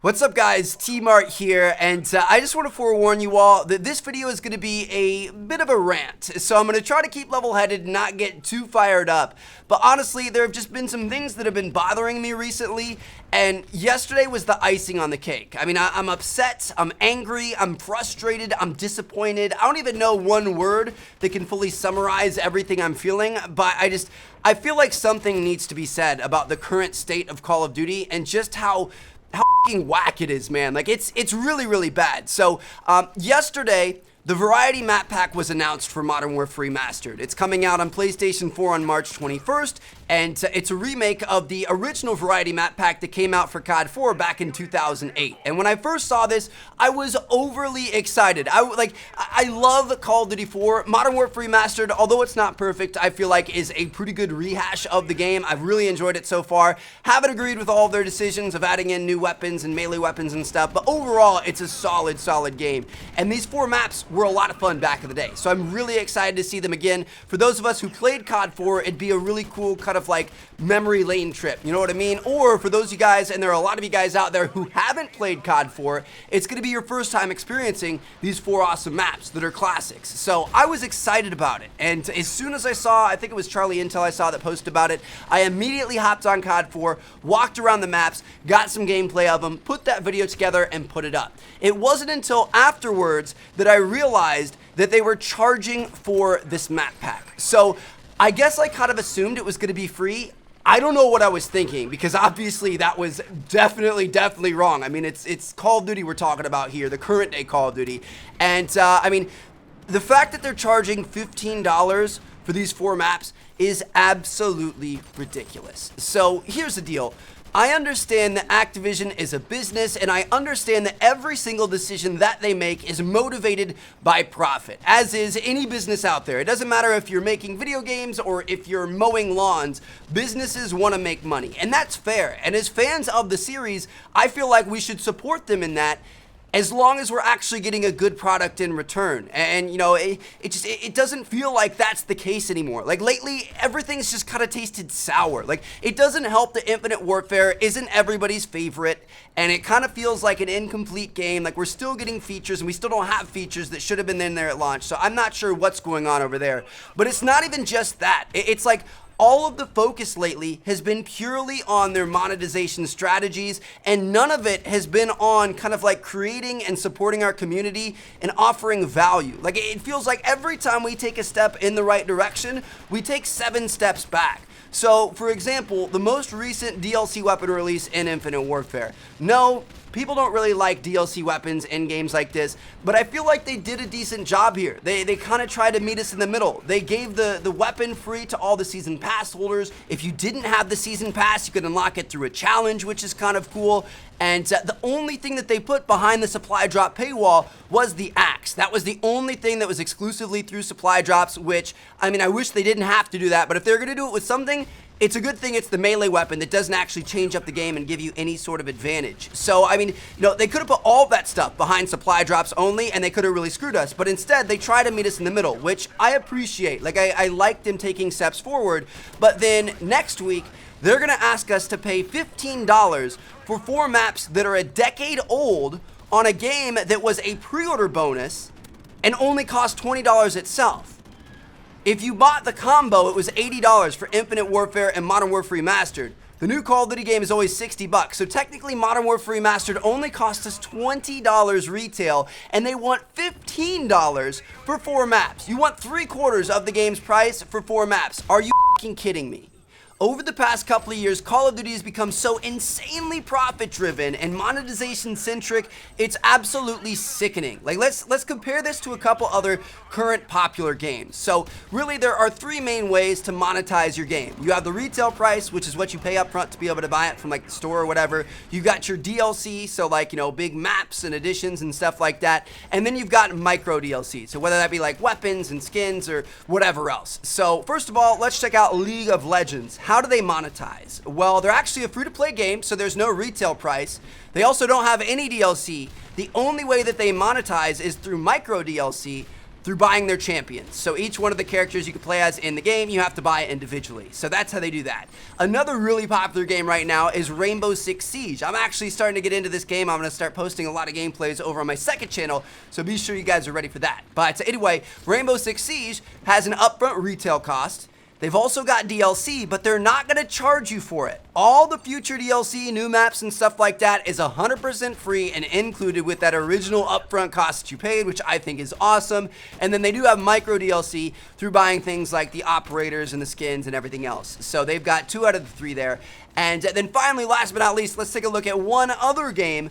What's up guys, TmarTn here, and I just want to forewarn you all that this video is going to be a bit of a rant. So I'm going to try to keep level-headed and not get too fired up. But honestly, there have just been some things that have been bothering me recently, and yesterday was the icing on the cake. I mean, I'm upset, I'm angry, I'm frustrated, I'm disappointed. I don't even know one word that can fully summarize everything I'm feeling, but I feel like something needs to be said about the current state of Call of Duty and just how fucking whack it is, man. Like, it's really, really bad. So, yesterday, the Variety Map Pack was announced for Modern Warfare Remastered. It's coming out on PlayStation 4 on March 21st, and it's a remake of the original Variety Map Pack that came out for COD 4 back in 2008. And when I first saw this, I was overly excited. I love Call of Duty 4. Modern Warfare Remastered, although it's not perfect, I feel like is a pretty good rehash of the game. I've really enjoyed it so far. Haven't agreed with all of their decisions of adding in new weapons and melee weapons and stuff, but overall, it's a solid game. And these 4 maps were a lot of fun back in the day, so I'm really excited to see them again. For those of us who played COD 4, it'd be a really cool kind of like memory lane trip, you know what I mean? Or for those of you guys, and there are a lot of you guys out there who haven't played COD 4, it's going to be your first time experiencing these 4 awesome maps that are classics. So I was excited about it, and as soon as I saw, I think it was Charlie Intel I saw that posted about it, I immediately hopped on COD 4, walked around the maps, got some gameplay of them, put that video together, and put it up. It wasn't until afterwards that I realized that they were charging for this map pack. So I guess I kind of assumed it was going to be free. I don't know what I was thinking, because obviously that was definitely wrong. I mean, it's Call of Duty we're talking about here, the current day Call of Duty. And I mean, the fact that they're charging $15 for these 4 maps is absolutely ridiculous. So here's the deal. I understand that Activision is a business, and I understand that every single decision that they make is motivated by profit, as is any business out there. It doesn't matter if you're making video games or if you're mowing lawns, businesses want to make money, and that's fair. And as fans of the series, I feel like we should support them in that, as long as we're actually getting a good product in return. And you know, it doesn't feel like that's the case anymore. Like lately, everything's just kind of tasted sour. Like, it doesn't help that Infinite Warfare isn't everybody's favorite, and it kind of feels like an incomplete game. Like, we're still getting features, and we still don't have features that should have been in there at launch. So I'm not sure what's going on over there. But it's not even just that. It's like all of the focus lately has been purely on their monetization strategies, and none of it has been on kind of like creating and supporting our community and offering value. Like, it feels like every time we take a step in the right direction, we take 7 steps back. So, for example, the most recent DLC weapon release in Infinite Warfare. No, people don't really like DLC weapons in games like this, but I feel like they did a decent job here. They kind of tried to meet us in the middle. They gave the weapon free to all the Season Pass holders. If you didn't have the Season Pass, you could unlock it through a challenge, which is kind of cool. And the only thing that they put behind the supply drop paywall was the axe. That was the only thing that was exclusively through supply drops, which, I mean, I wish they didn't have to do that, but if they're going to do it with something, it's a good thing it's the melee weapon that doesn't actually change up the game and give you any sort of advantage. So, I mean, you know, they could have put all of that stuff behind supply drops only, and they could have really screwed us. But instead, they try to meet us in the middle, which I appreciate. Like, I like them taking steps forward. But then next week, they're going to ask us to pay $15 for 4 maps that are a decade old on a game that was a pre-order bonus and only cost $20 itself. If you bought the combo, it was $80 for Infinite Warfare and Modern Warfare Remastered. The new Call of Duty game is always $60, so technically Modern Warfare Remastered only cost us $20 retail, and they want $15 for 4 maps. You want 3/4 of the game's price for 4 maps. Are you fucking kidding me? Over the past couple of years, Call of Duty has become so insanely profit-driven and monetization-centric, it's absolutely sickening. Like, let's compare this to a couple other current popular games. So, really, there are 3 main ways to monetize your game. You have the retail price, which is what you pay up front to be able to buy it from, like, the store or whatever. You got your DLC, so, like, you know, big maps and additions and stuff like that. And then you've got micro DLC, so whether that be, like, weapons and skins or whatever else. So, first of all, let's check out League of Legends. How do they monetize? Well, they're actually a free-to-play game, so there's no retail price. They also don't have any DLC. The only way that they monetize is through micro DLC, through buying their champions. So each one of the characters you can play as in the game, you have to buy individually. So that's how they do that. Another really popular game right now is Rainbow Six Siege. I'm actually starting to get into this game. I'm going to start posting a lot of gameplays over on my second channel, so be sure you guys are ready for that. But anyway, Rainbow Six Siege has an upfront retail cost. They've also got DLC, but they're not going to charge you for it. All the future DLC, new maps, and stuff like that is 100% free and included with that original upfront cost that you paid, which I think is awesome. And then they do have micro DLC through buying things like the operators and the skins and everything else. So they've got 2 out of the 3 there. And then finally, last but not least, let's take a look at one other game,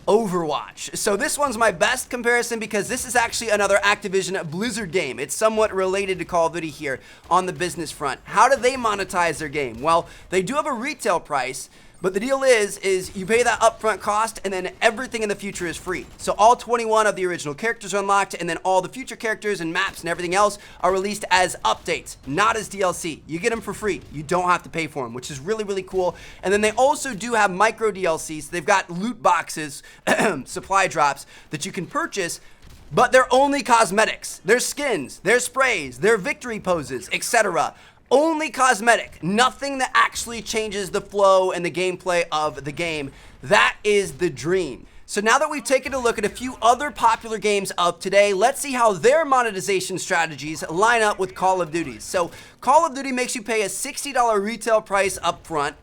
Overwatch. So this one's my best comparison because this is actually another Activision Blizzard game. It's somewhat related to Call of Duty here on the business front. How do they monetize their game? Well, they do have a retail price, but the deal is you pay that upfront cost and then everything in the future is free. So all 21 of the original characters are unlocked, and then all the future characters and maps and everything else are released as updates, not as DLC. You get them for free. You don't have to pay for them, which is really, really cool. And then they also do have micro DLCs. They've got loot boxes, supply drops that you can purchase, but they're only cosmetics. They're skins, they're sprays, they're victory poses, etc. Only cosmetic, nothing that actually changes the flow and the gameplay of the game. That is the dream. So now that we've taken a look at a few other popular games of today, let's see how their monetization strategies line up with Call of Duty's. So Call of Duty makes you pay a $60 retail price up front.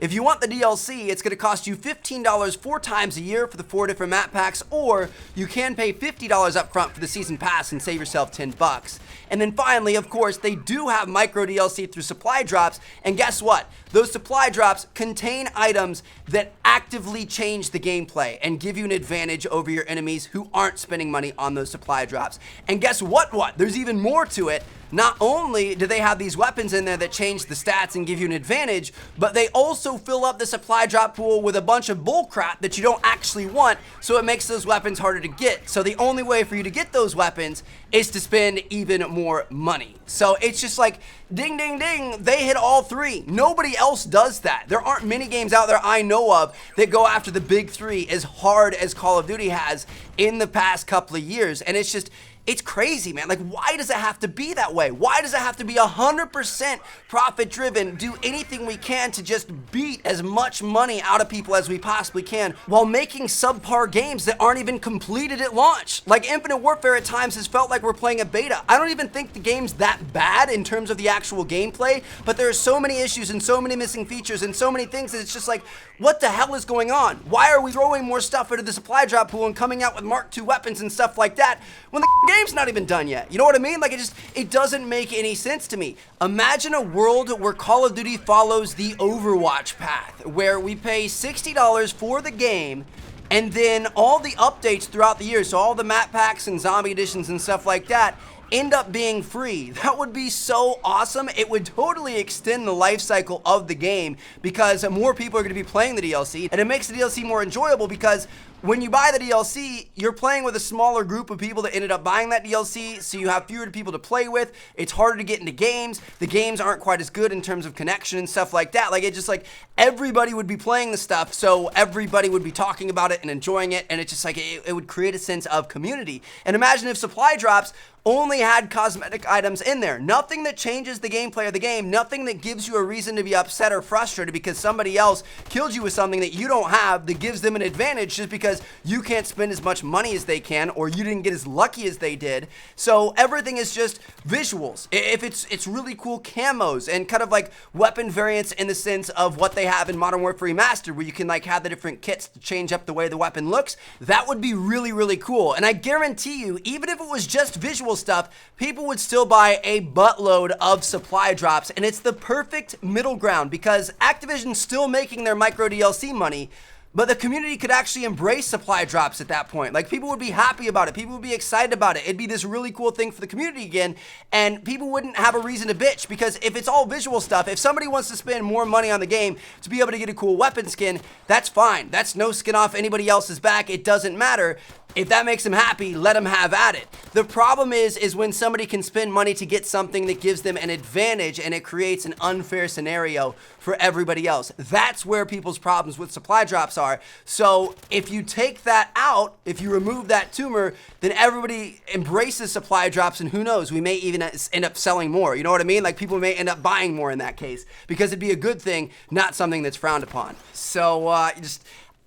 If you want the DLC, it's going to cost you $15 4 times a year for the 4 different map packs, or you can pay $50 up front for the season pass and save yourself $10. And then finally, of course, they do have micro DLC through supply drops, and guess what? Those supply drops contain items that actively change the gameplay and give you an advantage over your enemies who aren't spending money on those supply drops. And guess what? There's even more to it. Not only do they have these weapons in there that change the stats and give you an advantage, but they also fill up the supply drop pool with a bunch of bullcrap that you don't actually want, so it makes those weapons harder to get. So the only way for you to get those weapons is to spend even more money. So it's just like, ding, ding, ding, they hit all 3. Nobody else does that. There aren't many games out there I know of that go after the big 3 as hard as Call of Duty has in the past couple of years. And it's just, it's crazy, man. Like, why does it have to be that way? Why does it have to be 100% profit driven? Do anything we can to just beat as much money out of people as we possibly can while making subpar games that aren't even completed at launch. Like Infinite Warfare at times has felt like we're playing a beta. I don't even think the game's that bad in terms of the actual gameplay, but there are so many issues and so many missing features and so many things that it's just like, what the hell is going on? Why are we throwing more stuff into the supply drop pool and coming out with Mark II weapons and stuff like that when the game's not even done yet? You know what I mean? Like, it doesn't make any sense to me. Imagine a world where Call of Duty follows the Overwatch path, where we pay $60 for the game, and then all the updates throughout the year, so all the map packs and zombie editions and stuff like that, end up being free. That would be so awesome. It would totally extend the life cycle of the game because more people are going to be playing the DLC, and it makes the DLC more enjoyable because when you buy the DLC, you're playing with a smaller group of people that ended up buying that DLC, so you have fewer people to play with. It's harder to get into games. The games aren't quite as good in terms of connection and stuff like that. Like, it's just like everybody would be playing the stuff, so everybody would be talking about it and enjoying it, and it's just like it would create a sense of community. And imagine if supply drops only had cosmetic items in there. Nothing that changes the gameplay of the game, nothing that gives you a reason to be upset or frustrated because somebody else killed you with something that you don't have that gives them an advantage just because you can't spend as much money as they can or you didn't get as lucky as they did. So everything is just visuals. If it's really cool camos and kind of like weapon variants in the sense of what they have in Modern Warfare Remastered, where you can like have the different kits to change up the way the weapon looks, that would be really, really cool. And I guarantee you, even if it was just visual stuff, people would still buy a buttload of supply drops, and it's the perfect middle ground because Activision's still making their micro DLC money, but the community could actually embrace supply drops at that point. Like, people would be happy about it. People would be excited about it. It'd be this really cool thing for the community again, and people wouldn't have a reason to bitch because if it's all visual stuff, if somebody wants to spend more money on the game to be able to get a cool weapon skin, that's fine. That's no skin off anybody else's back. It doesn't matter. If that makes them happy, let them have at it. The problem is when somebody can spend money to get something that gives them an advantage and it creates an unfair scenario for everybody else. That's where people's problems with supply drops are. So if you take that out, if you remove that tumor, then everybody embraces supply drops, and who knows, we may even end up selling more. You know what I mean? Like, people may end up buying more in that case because it'd be a good thing, not something that's frowned upon. So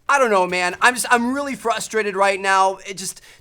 I don't know, man. I'm really frustrated right now.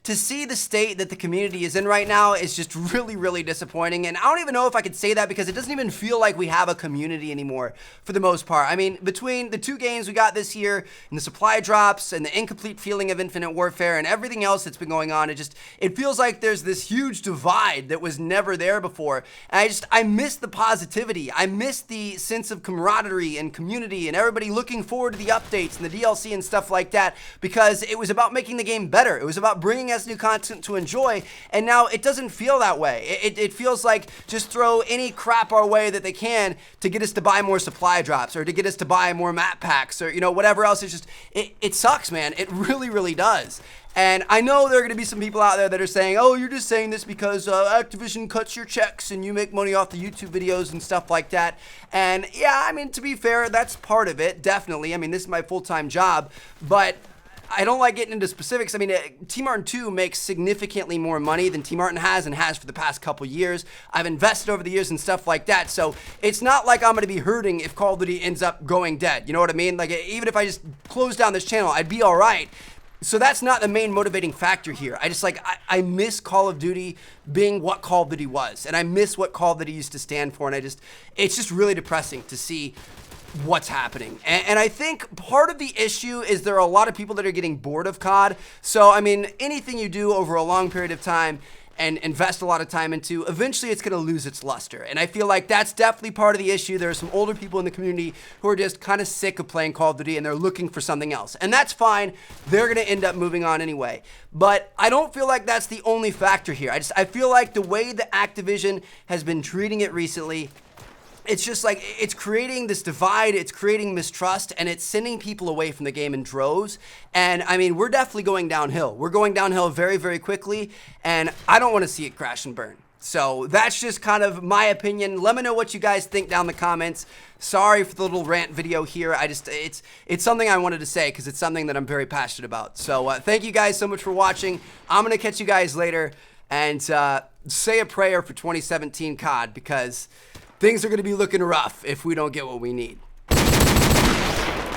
To see the state that the community is in right now is just really, really disappointing. And I don't even know if I could say that because it doesn't even feel like we have a community anymore for the most part. I mean, between the 2 games we got this year and the supply drops and the incomplete feeling of Infinite Warfare and everything else that's been going on, it feels like there's this huge divide that was never there before. And I miss the positivity. I miss the sense of camaraderie and community and everybody looking forward to the updates and the DLC and stuff like that, because it was about making the game better. It was about bringing us new content to enjoy, and now it doesn't feel that way. It feels like just throw any crap our way that they can to get us to buy more supply drops or to get us to buy more map packs or, whatever else. It sucks, man. It really, really does. And I know there are going to be some people out there that are saying, oh, you're just saying this because Activision cuts your checks and you make money off the YouTube videos and stuff like that. And yeah, I mean, to be fair, that's part of it, definitely. I mean, this is my full-time job, but I don't like getting into specifics. I mean, TmarTn 2 makes significantly more money than TmarTn has and has for the past couple years. I've invested over the years and stuff like that, so it's not like I'm going to be hurting if Call of Duty ends up going dead. You know what I mean? Like, even if I just close down this channel, I'd be all right. So that's not the main motivating factor here. I miss Call of Duty being what Call of Duty was, and I miss what Call of Duty used to stand for, and it's just really depressing to see what's happening. And I think part of the issue is there are a lot of people that are getting bored of COD. So, I mean, anything you do over a long period of time and invest a lot of time into, eventually it's going to lose its luster. And I feel like that's definitely part of the issue. There are some older people in the community who are just kind of sick of playing Call of Duty and they're looking for something else. And that's fine. They're going to end up moving on anyway. But I don't feel like that's the only factor here. I feel like the way that Activision has been treating it recently, it's just like, it's creating this divide, it's creating mistrust, and it's sending people away from the game in droves. And I mean, we're definitely going downhill. We're going downhill very, very quickly, and I don't want to see it crash and burn. So that's just kind of my opinion. Let me know what you guys think down in the comments. Sorry for the little rant video here. It's something I wanted to say because it's something that I'm very passionate about. So thank you guys so much for watching. I'm going to catch you guys later, and say a prayer for 2017 COD, because things are going to be looking rough if we don't get what we need.